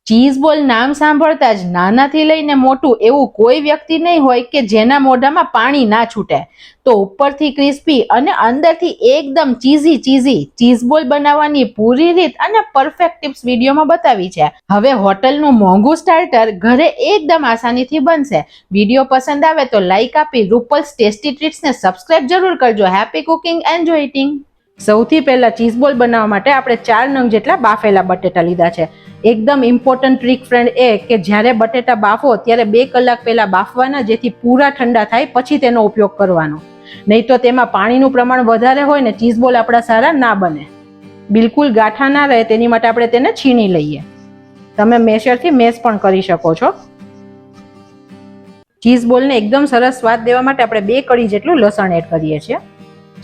Cheese બોલ નામ સાંભળતા જ નાનાથી લઈને મોટું એવું કોઈ વ્યક્તિ નહીં હોય કે જેના મોઢામાં પાણી ના છૂટે. તો ઉપરથી ક્રિસ્પી અને અંદરથી એકદમ ચીઝી ચીઝ બોલ બનાવવાની પૂરી રીત અને પરફેક્ટ ટિપ્સ વિડીયોમાં બતાવી છે. હવે હોટલનું મોંઘું સ્ટાર્ટર ઘરે એકદમ આસાનીથી બનશે. વિડીયો પસંદ આવે તો લાઈક આપી રૂપલ્સ ટેસ્ટી ટ્રીટ્સને સબસ્ક્રાઇબ જરૂર કરજો. Happy cooking, enjoy eating. સૌથી પહેલા ચીઝ બોલ બનાવવા માટે આપણે 4 નંગ જેટલા બાફેલા બટેટા લીધા છે. એકદમ ઇમ્પોર્ટન્ટ ટ્રીક ફ્રેન્ડ એ કે જ્યારે બટેટા બાફો ત્યારે 2 કલાક પહેલા બાફવાના, જેથી પૂરા ઠંડા થાય પછી તેનો ઉપયોગ કરવાનો. નહીં તો તેમાં પાણીનું પ્રમાણ વધારે હોય ને ચીઝ બોલ આપણા સારા ના બને. બિલકુલ ગાંઠા ના રહે તેની માટે આપણે તેને છીણી લઈએ. તમે મેશરથી મેશ પણ કરી શકો છો. ચીઝ બોલને એકદમ સરસ સ્વાદ દેવા માટે આપણે 2 કળી જેટલું લસણ એડ કરીએ છીએ,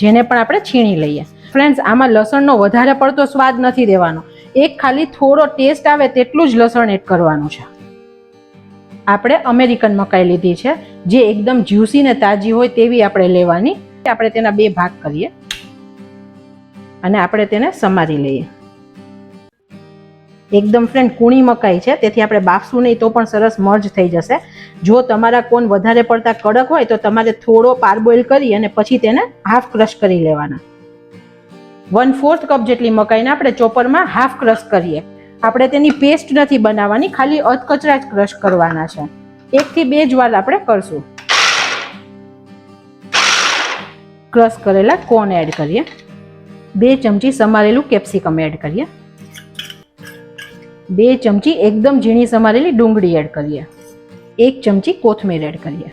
જેને પણ આપણે છીણી લઈએ. ફ્રેન્ડ્સ, આમાં લસણનો વધારે પડતો સ્વાદ નથી દેવાનો. એક ખાલી થોડો ટેસ્ટ આવે તેટલું જ લસણ એડ કરવાનું છે. આપણે અમેરિકન મકાઈ લીધી છે, જે એકદમ જ્યુસી ને તાજી હોય તેવી આપણે લેવાની. આપણે તેના 2 ભાગ કરીએ અને આપણે તેને સમારી લઈએ. એકદમ ફ્રેન્ડ કૂણી મકાઈ છે, તેથી આપણે બાફશું નહીં તો પણ સરસ મર્જ થઈ જશે. જો તમારા કોન વધારે પડતા કડક હોય તો તમારે થોડો પારબોઇલ કરી અને પછી તેને હાફ ક્રશ કરી લેવાના. 1/4 કપ જેટલી મકાઈને આપણે ચોપરમાં હાફ ક્રશ કરીએ. આપણે તેની પેસ્ટ નથી બનાવવાની, ખાલી અધકચરા જ ક્રશ કરવાના છે. 1 થી 2 જ વાર આપણે કરશું. ક્રશ કરેલા કોન એડ કરીએ. 2 ચમચી સમારેલું કેપ્સિકમ એડ કરીએ. 2 ચમચી એકદમ ઝીણી સમારેલી ડુંગળી એડ કરીએ. 1 ચમચી કોથમીર એડ કરીએ.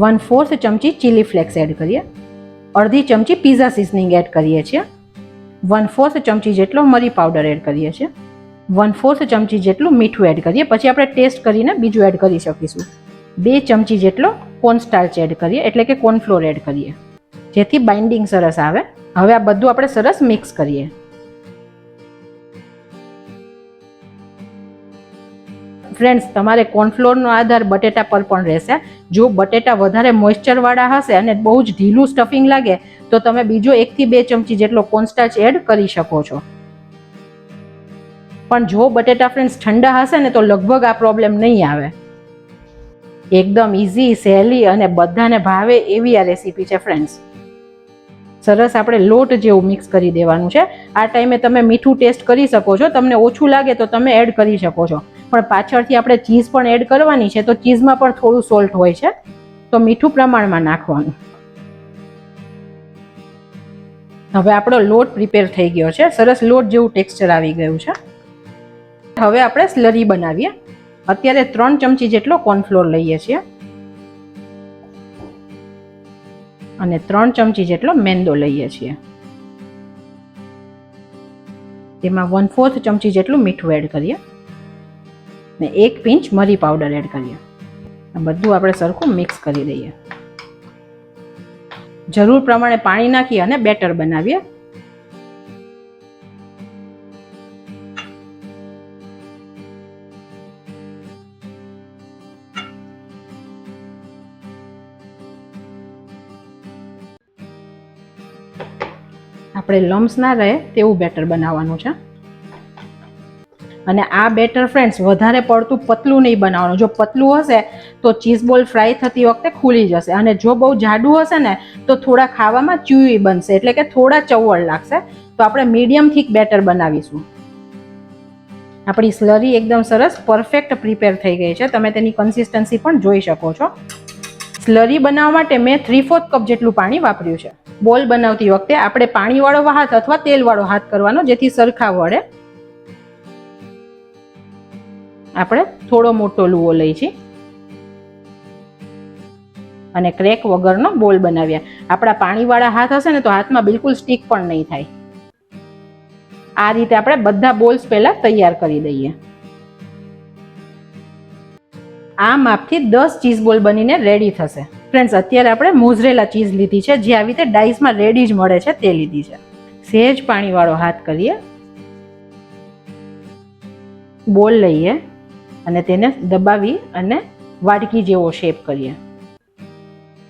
1/4 ચમચી ચીલી ફ્લેક્સ એડ કરીએ. અડધી ચમચી પીઝા સિઝનિંગ એડ કરીએ છીએ. 1/4 ચમચી જેટલો મરી પાવડર એડ કરીએ છીએ. 1/4 ચમચી જેટલું મીઠું એડ કરીએ. પછી આપણે ટેસ્ટ કરીને બીજું એડ કરી શકીશું. 2 ચમચી જેટલો કોર્નસ્ટાર્ચ એડ કરીએ, એટલે કે કોર્નફ્લોર એડ કરીએ, જેથી બાઇન્ડિંગ સરસ આવે. હવે આ બધું આપણે સરસ મિક્સ કરીએ. ફ્રેન્ડ્સ, તમારે કોર્નફ્લોરનો આધાર બટેટા પર પણ રહેશે. જો બટેટા વધારે મોઇસ્ચરવાળા હશે અને બહુ જ ઢીલું સ્ટફિંગ લાગે તો તમે બીજો 1 થી 2 ચમચી જેટલો કોર્નસ્ટાર્ચ એડ કરી શકો છો. પણ જો બટેટા ફ્રેન્ડ્સ ઠંડા હશે ને તો લગભગ આ પ્રોબ્લેમ નહીં આવે. એકદમ ઇઝી, સહેલી અને બધાને ભાવે એવી આ રેસીપી છે ફ્રેન્ડ્સ. સરસ આપણે લોટ જેવું મિક્સ કરી દેવાનું છે. આ ટાઈમે તમે મીઠું ટેસ્ટ કરી શકો છો. તમને ઓછું લાગે તો તમે એડ કરી શકો છો, પણ પાછળથી આપણે ચીઝ પણ એડ કરવાની છે તો ચીઝમાં પણ થોડું સોલ્ટ હોય છે, તો મીઠું પ્રમાણમાં નાખવાનું. હવે આપણો લોટ પ્રિપેર થઈ ગયો છે. સરસ લોટ જેવું ટેક્સચર આવી ગયું છે. હવે આપણે સ્લરી બનાવીએ. અત્યારે 3 ચમચી જેટલો કોર્નફ્લોર લઈએ છીએ અને 3 ચમચી જેટલો મેંદો લઈએ છીએ. તેમાં 1/4 ચમચી જેટલું મીઠું એડ કરીએ ને 1 પિંચ મરી પાવડર એડ કરીએ. આ બધું આપણે સરખું મિક્સ કરી દઈએ. જરૂર પ્રમાણે પાણી નાખી અને બેટર બનાવીએ. આપણે લમ્સ ના રહે તેવું બેટર બનાવવાનું છે. અને આ બેટર ફ્રેન્ડ્સ વધારે પડતું પતલું નહીં બનાવવાનું. જો પતલું હશે તો ચીઝ બોલ ફ્રાય થતી વખતે ખુલી જશે, અને જો બહુ જાડું હશે ને તો થોડા ખાવામાં ચ્યુઈ બનશે, એટલે કે થોડા ચવળ લાગશે. તો આપણે મીડિયમ થીક બેટર બનાવીશું. આપણી સ્લરી એકદમ સરસ પરફેક્ટ પ્રિપેર થઈ ગઈ છે. તમે તેની કન્સિસ્ટન્સી પણ જોઈ શકો છો. સ્લરી બનાવવા માટે મેં 3/4 કપ જેટલું પાણી વાપર્યું છે. બોલ બનાવતી વખતે આપણે પાણીવાળો હાથ અથવા તેલવાળો હાથ કરવાનો, જેથી સરખા વળે. આપણે થોડો મોટો લુઓ લઈ છીએ અને ક્રેક વગરનો બોલ બનાવ્યા. આપણા પાણીવાળા હાથ હશે ને તો હાથમાં બિલકુલ સ્ટીક પણ નહીં થાય. આ રીતે આપણે બધા બોલ્સ પહેલા તૈયાર કરી દઈએ. આ માપથી 10 ચીઝ બોલ બનીને રેડી થશે. ફ્રેન્ડ્સ, અત્યારે આપણે મોઝરેલા ચીઝ લીધી છે, જે આવી રીતે ડાઈસમાં રેડી જ મળે છે તે લીધી છે. સહેજ પાણીવાળો હાથ કરીએ, બોલ લઈએ અને તેને દબાવી અને વાડકી જેવો શેપ કરીએ.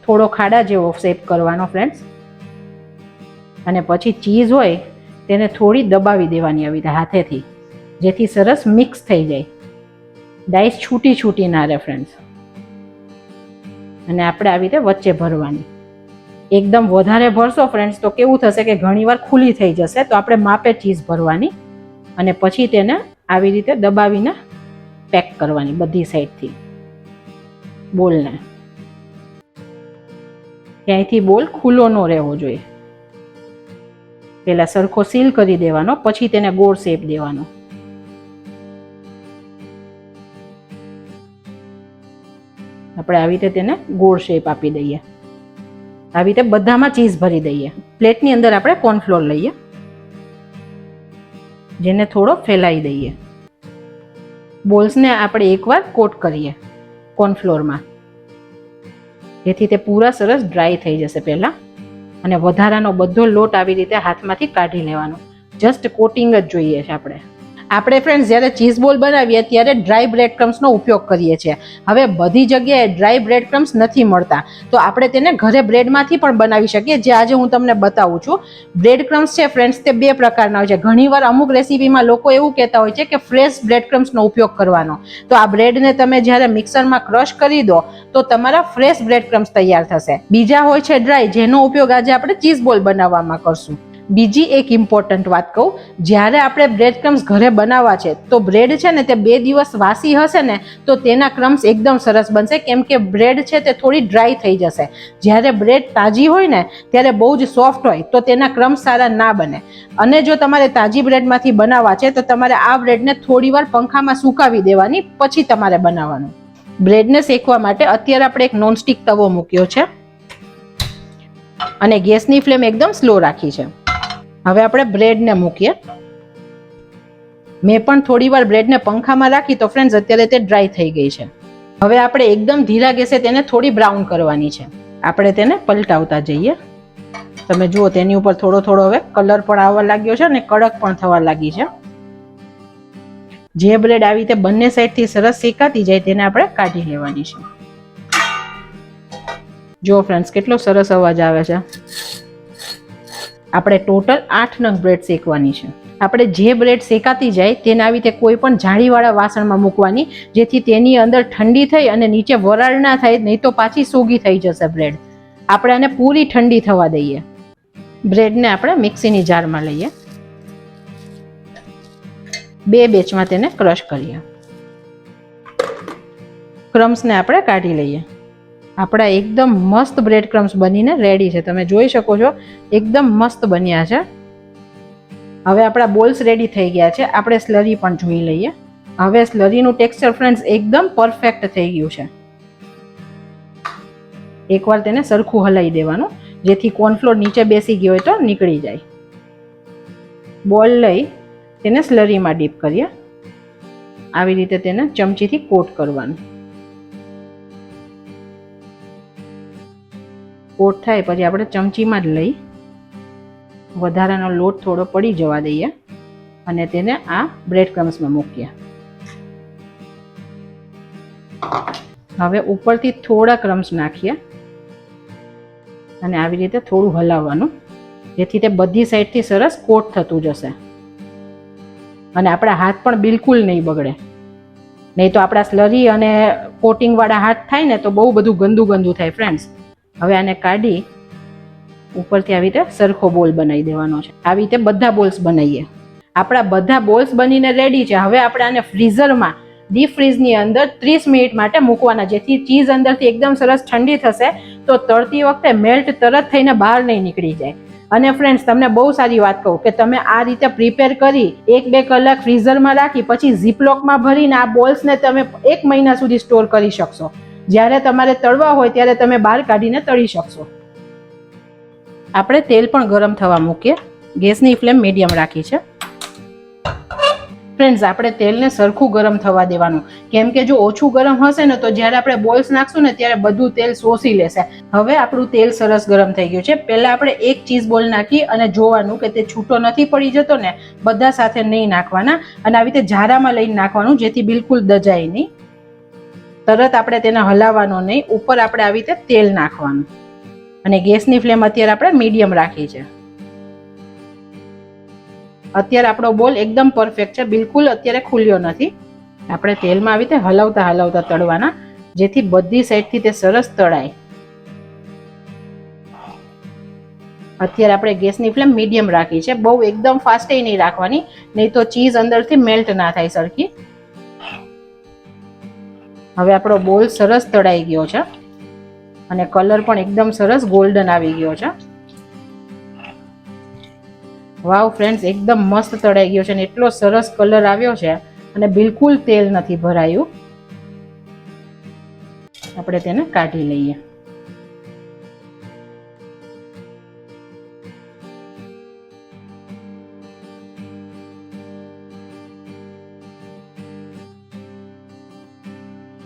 થોડો ખાડા જેવો શેપ કરવાનો ફ્રેન્ડ્સ. અને પછી ચીઝ હોય તેને થોડી દબાવી દેવાની આવી રીતે હાથેથી, જેથી સરસ મિક્સ થઈ જાય. ડાઈસ છૂટી છૂટી ના રહે ફ્રેન્ડ્સ. અને આપણે આવી રીતે વચ્ચે ભરવાની. એકદમ વધારે ભરશો ફ્રેન્ડ્સ તો કેવું થશે કે ઘણીવાર ખુલ્લી થઈ જશે. તો આપણે માપે ચીઝ ભરવાની અને પછી તેને આવી રીતે દબાવીને પેક કરવાની બધી સાઈડથી બોલને. ક્યાંયથી બોલ ખુલ્લો ન રહેવો જોઈએ. પહેલા સરખો સીલ કરી દેવાનો, પછી તેને ગોળ શેપ દેવાનો. આપણે આવી રીતે તેને ગોળ શેપ આપી દઈએ. આવી રીતે બધામાં ચીઝ ભરી દઈએ. પ્લેટની અંદર આપણે કોર્નફ્લોર લઈએ, જેને થોડો ફેલાઈ દઈએ. બોલ્સને આપણે એકવાર કોટ કરીએ કોર્નફ્લોરમાં, જેથી તે પૂરા સરસ ડ્રાય થઈ જશે પહેલાં. અને વધારાનો બધો લોટ આવી રીતે હાથમાંથી કાઢી લેવાનો. જસ્ટ કોટિંગ જ જોઈએ છે આપણે. ફ્રેન્ડ્સ જ્યારે ચીઝ બોલ બનાવીએ ત્યારે ડ્રાય બ્રેડ ક્રમ્સનો ઉપયોગ કરીએ છીએ. હવે બધી જગ્યાએ ડ્રાય બ્રેડ ક્રમ્સ નથી મળતા, તો આપણે તેને ઘરે બ્રેડમાંથી પણ બનાવી શકીએ, જે આજે હું તમને બતાવું છું. બ્રેડ ક્રમ્સ છે ફ્રેન્ડ્સ તે બે પ્રકારના હોય છે. ઘણીવાર અમુક રેસીપીમાં લોકો એવું કહેતા હોય છે કે ફ્રેશ બ્રેડ ક્રમ્સનો ઉપયોગ કરવાનો. તો આ બ્રેડને તમે જ્યારે મિક્સરમાં ક્રશ કરી દો તો તમારા ફ્રેશ બ્રેડ ક્રમ્સ તૈયાર થશે. બીજા હોય છે ડ્રાય, જેનો ઉપયોગ આજે આપણે ચીઝ બોલ બનાવવામાં કરશું. બીજી એક ઇમ્પોર્ટન્ટ વાત કહું, જ્યારે આપણે બ્રેડ ક્રમ્સ ઘરે બનાવવા છે તો બ્રેડ છે ને તે 2 દિવસ વાસી હશે ને તો તેના ક્રમ્સ એકદમ સરસ બનશે, કેમ કે બ્રેડ છે તે થોડી ડ્રાય થઈ જશે. જ્યારે બ્રેડ તાજી હોય ને ત્યારે બહુ જ સોફ્ટ હોય તો તેના ક્રમ્સ સારા ના બને. અને જો તમારે તાજી બ્રેડમાંથી બનાવવા છે તો તમારે આ બ્રેડને થોડીવાર પંખામાં સુકાવી દેવાની, પછી તમારે બનાવવાનું. બ્રેડને શેકવા માટે અત્યારે આપણે એક નોનસ્ટિક તવો મૂક્યો છે અને ગેસની ફ્લેમ એકદમ સ્લો રાખી છે. હવે આપણે બ્રેડને મૂકીએ. મેં પણ થોડી વાર બ્રેડને પંખામાં રાખી તો ફ્રેન્ડ્સ અત્યારે તે ડ્રાય થઈ ગઈ છે. હવે આપણે એકદમ ધીરા ગેસે તેને થોડી બ્રાઉન કરવાની છે. આપણે તેને પલટાવતા જઈએ. તમે જુઓ તેની ઉપર થોડો થોડો હવે કલર પણ આવવા લાગ્યો છે અને કડક પણ થવા લાગી છે. જે બ્રેડ આવી રીતે બંને સાઈડથી સરસ શેકાતી જાય તેને આપણે કાઢી લેવાની છે. જુઓ ફ્રેન્ડ્સ કેટલો સરસ અવાજ આવે છે. આપણે ટોટલ 8 નંગ બ્રેડ શેકવાની છે. આપણે જે બ્રેડ શેકાતી જાય તેને આવી રીતે કોઈ પણ જાળીવાળા વાસણમાં મૂકવાની, જેથી તેની અંદર ઠંડી થઈ અને નીચે વરાળ ના થાય, નહીં તો પાછી સોગી થઈ જશે બ્રેડ. આપણે આને પૂરી ઠંડી થવા દઈએ. બ્રેડને આપણે મિક્સીની જારમાં લઈએ. 2 બેચમાં તેને ક્રશ કરીએ. ક્રમ્સને આપણે કાઢી લઈએ. આપણા એકદમ મસ્ત બ્રેડ ક્રમ્સ બનીને રેડી છે. તમે જોઈ શકો છો એકદમ મસ્ત બન્યા છે. હવે આપણા બોલ્સ રેડી થઈ ગયા છે. આપણે સ્લરી પણ જોઈ લઈએ. હવે સ્લરીનું ટેક્સચર ફ્રેન્ડ્સ એકદમ પરફેક્ટ થઈ ગયું છે. એકવાર તેને સરખું હલાવી દેવાનું, જેથી કોર્નફ્લોર નીચે બેસી ગયો હોય તો નીકળી જાય. બોલ લઈ તેને સ્લરીમાં ડીપ કરીએ. આવી રીતે તેને ચમચીથી કોટ કરવાનું. કોટ થાય પછી આપણે ચમચીમાં જ લઈ વધારાનો લોટ થોડો પડી જવા દઈએ અને તેને આ બ્રેડ ક્રમ્સમાં મૂકીએ. હવે ઉપરથી થોડા ક્રમ્સ નાખીએ અને આવી રીતે થોડું હલાવવાનું, જેથી તે બધી સાઈડથી સરસ કોટ થતું જશે અને આપણા હાથ પણ બિલકુલ નહીં બગડે. નહીં તો આપણા સ્લરી અને કોટિંગવાળા હાથ થાય ને તો બહુ બધું ગંદુ ગંદુ થાય ફ્રેન્ડ્સ. હવે આને કાઢી ઉપરથી આવી રીતે સરખો બોલ બનાવી દેવાનો છે. આવી રીતે બધા બોલ્સ બનાવીએ. આપણા બધા બોલ્સ બનીને રેડી છે. હવે આપણે આને ફ્રીઝરમાં ડીપ ફ્રીઝની અંદર 30 મિનિટ માટે મૂકવાના, જેથી ચીઝ અંદરથી એકદમ સરસ ઠંડી થશે તો તળતી વખતે મેલ્ટ તરત થઈને બહાર નહીં નીકળી જાય. અને ફ્રેન્ડ્સ તમને બહુ સારી વાત કહું કે તમે આ રીતે પ્રિપેર કરી 1-2 કલાક ફ્રીઝરમાં રાખી પછી ઝીપલોકમાં ભરીને આ બોલ્સને તમે 1 મહિના સુધી સ્ટોર કરી શકશો. જ્યારે તમારે તળવા હોય ત્યારે તમે બહાર કાઢીને તળી શકશો. આપણે તેલ પણ ગરમ થવા મૂકીએ. ગેસની ફ્લેમ મીડિયમ રાખી છે. ફ્રેન્ડ્સ આપણે તેલને સરખું ગરમ થવા દેવાનું, કેમ કે જો ઓછું ગરમ હશે ને તો જ્યારે આપણે બોલ્સ નાખશું ને ત્યારે બધું તેલ શોષી લેશે. હવે આપણું તેલ સરસ ગરમ થઈ ગયું છે. પહેલા આપણે એક ચીઝ બોલ નાખી અને જોવાનું કે તે છૂટો નથી પડી જતો ને. બધા સાથે નહીં નાખવાના અને આવી રીતે જારામાં લઈને નાખવાનું, જેથી બિલકુલ દજાય નહીં. તરત આપણે તેને હલાવવાનો નહીં. ઉપર આપણે આવી રીતે તેલ નાખવાનું અને ગેસની ફ્લેમ અત્યારે આપણે મીડિયમ રાખી છે. અત્યારે આપણો બોલ એકદમ પરફેક્ટ છે, બિલકુલ અત્યારે ખુલ્યો નથી. આપણે તેલમાં આવી રીતે હલાવતા હલાવતા તળવાના, જેથી બધી સાઈડથી તે સરસ તળાય. અત્યારે આપણે ગેસની ફ્લેમ મીડિયમ રાખી છે, બહુ એકદમ ફાસ્ટ નહીં રાખવાની, નહીં તો ચીઝ અંદરથી મેલ્ટ ના થાય સરખી. હવે આપણો બોલ સરસ તળાઈ ગયો છે અને કલર પણ એકદમ સરસ ગોલ્ડન આવી ગયો છે. વાવ ફ્રેન્ડ્સ, એકદમ મસ્ત તળાઈ ગયો છે અને એટલો સરસ કલર આવ્યો છે અને બિલકુલ તેલ નથી ભરાયું. આપણે તેને કાઢી લઈએ.